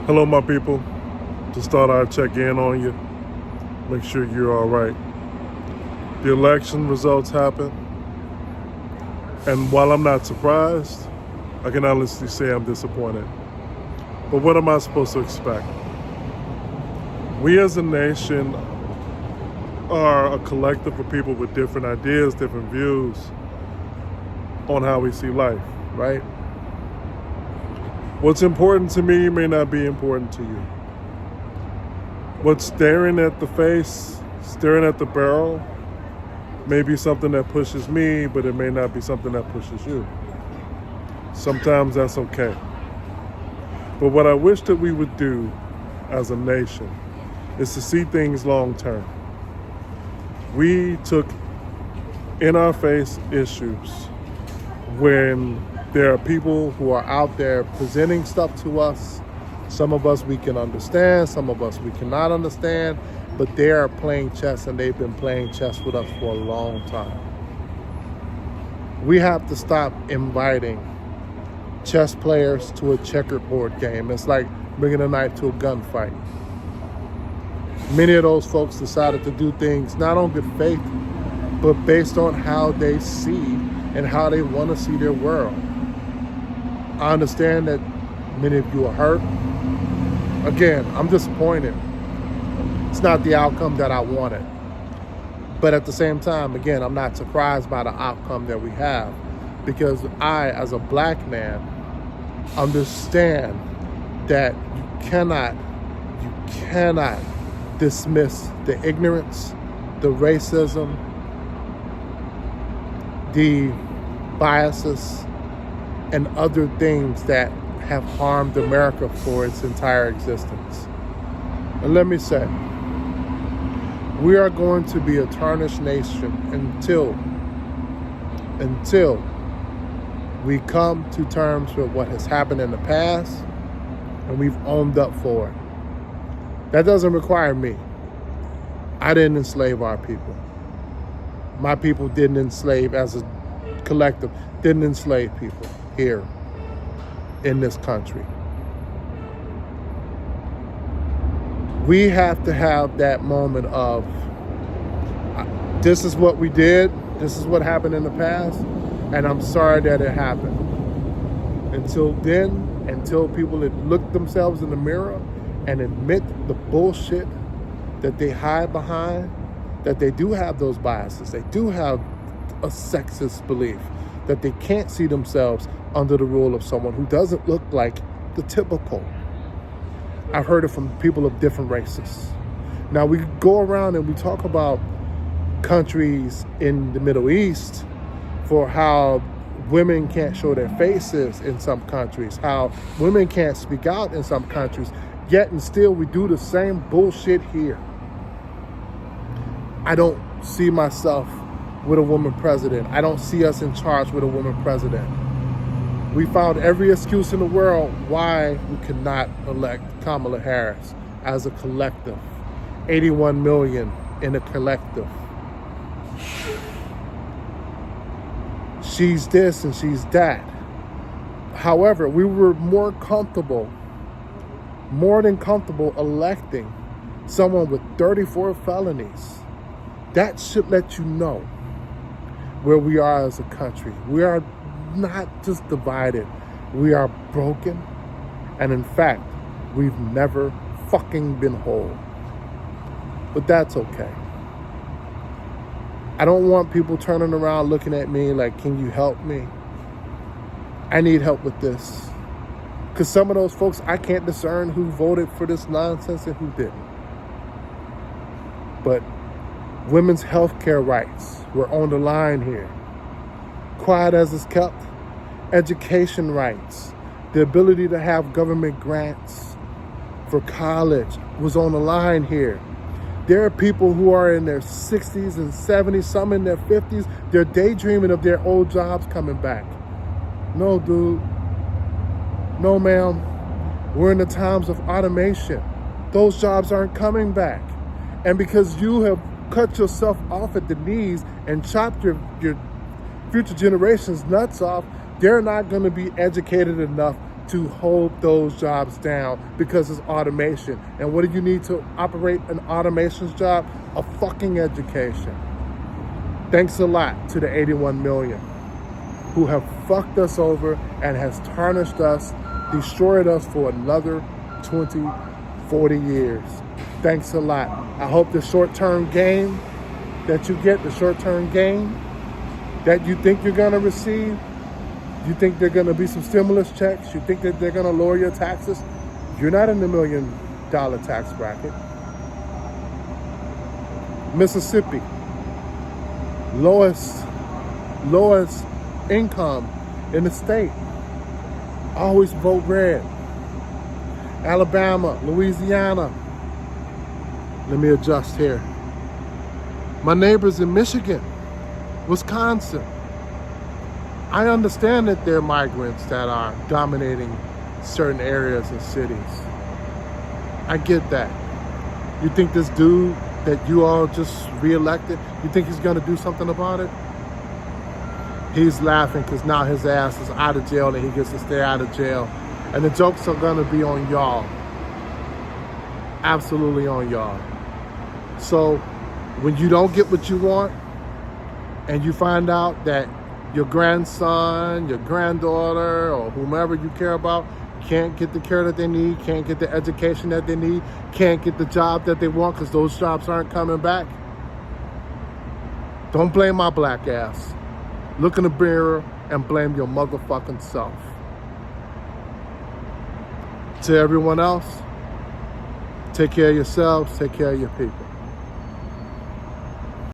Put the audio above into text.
Hello, my people. Just thought I'd check in on you, make sure you're all right. The election results happened, and while I'm not surprised, I can honestly say I'm disappointed. But what am I supposed to expect? We as a nation are a collective of people with different ideas, different views on how we see life, right? What's important to me may not be important to you. What's staring at the face, staring at the barrel, may be something that pushes me, but it may not be something that pushes you. Sometimes that's okay. But what I wish that we would do as a nation is to see things long term. We took in our face issues when there are people who are out there presenting stuff to us. Some of us we can understand, some of us we cannot understand, but they are playing chess and they've been playing chess with us for a long time. We have to stop inviting chess players to a checkerboard game. It's like bringing a knife to a gunfight. Many of those folks decided to do things not on good faith, but based on how they see and how they want to see their world. I understand that many of you are hurt. Again, I'm disappointed. It's not the outcome that I wanted. But at the same time, again, I'm not surprised by the outcome that we have, because I, as a black man, understand that you cannot dismiss the ignorance, the racism, the biases, and other things that have harmed America for its entire existence. And let me say, we are going to be a tarnished nation until we come to terms with what has happened in the past and we've owned up for it. That doesn't require me. I didn't enslave our people. My people didn't enslave, as a collective, didn't enslave people here in this country. We have to have that moment of, this is what we did, this is what happened in the past, and I'm sorry that it happened. Until then, until people look themselves in the mirror and admit the bullshit that they hide behind, that they do have those biases, they do have a sexist belief, that they can't see themselves under the rule of someone who doesn't look like the typical. I've heard it from people of different races. Now, we go around and we talk about countries in the Middle East for how women can't show their faces in some countries, how women can't speak out in some countries, yet and still we do the same bullshit here. I don't see myself with a woman president. I don't see us in charge with a woman president. We found every excuse in the world why we could not elect Kamala Harris as a collective. 81 million in a collective. She's this and she's that. However, we were more than comfortable electing someone with 34 felonies. That should let you know where we are as a country. We are not just divided, we are broken. And in fact, we've never fucking been whole. But that's okay. I don't want people turning around looking at me like, can you help me? I need help with this. Because some of those folks, I can't discern who voted for this nonsense and who didn't. But women's health care rights were on the line here. Quiet as it's kept. Education rights, the ability to have government grants for college was on the line here. There are people who are in their 60s and 70s, some in their 50s. They're daydreaming of their old jobs coming back. No, dude. No, ma'am. We're in the times of automation. Those jobs aren't coming back. And because you have cut yourself off at the knees and chopped your future generations' nuts off, they're not going to be educated enough to hold those jobs down because it's automation. And what do you need to operate an automation's job? A fucking education. Thanks a lot to the 81 million who have fucked us over and has tarnished us, destroyed us for another 20, 40 years. Thanks a lot. I hope the short-term gain that you get, the short-term gain that you think you're gonna receive, you think there are gonna be some stimulus checks, you think that they're gonna lower your taxes, you're not in the $1 million tax bracket. Mississippi, lowest income in the state. Always vote red. Alabama, Louisiana. Let me adjust here. My neighbors in Michigan, Wisconsin. I understand that there are migrants that are dominating certain areas and cities. I get that. You think this dude that you all just reelected, you think he's gonna do something about it? He's laughing because now his ass is out of jail and he gets to stay out of jail. And the jokes are gonna be on y'all. Absolutely on y'all. So when you don't get what you want and you find out that your grandson, your granddaughter, or whomever you care about can't get the care that they need, can't get the education that they need, can't get the job that they want because those jobs aren't coming back, don't blame my black ass. Look in the mirror and blame your motherfucking self. To everyone else, take care of yourselves, take care of your people.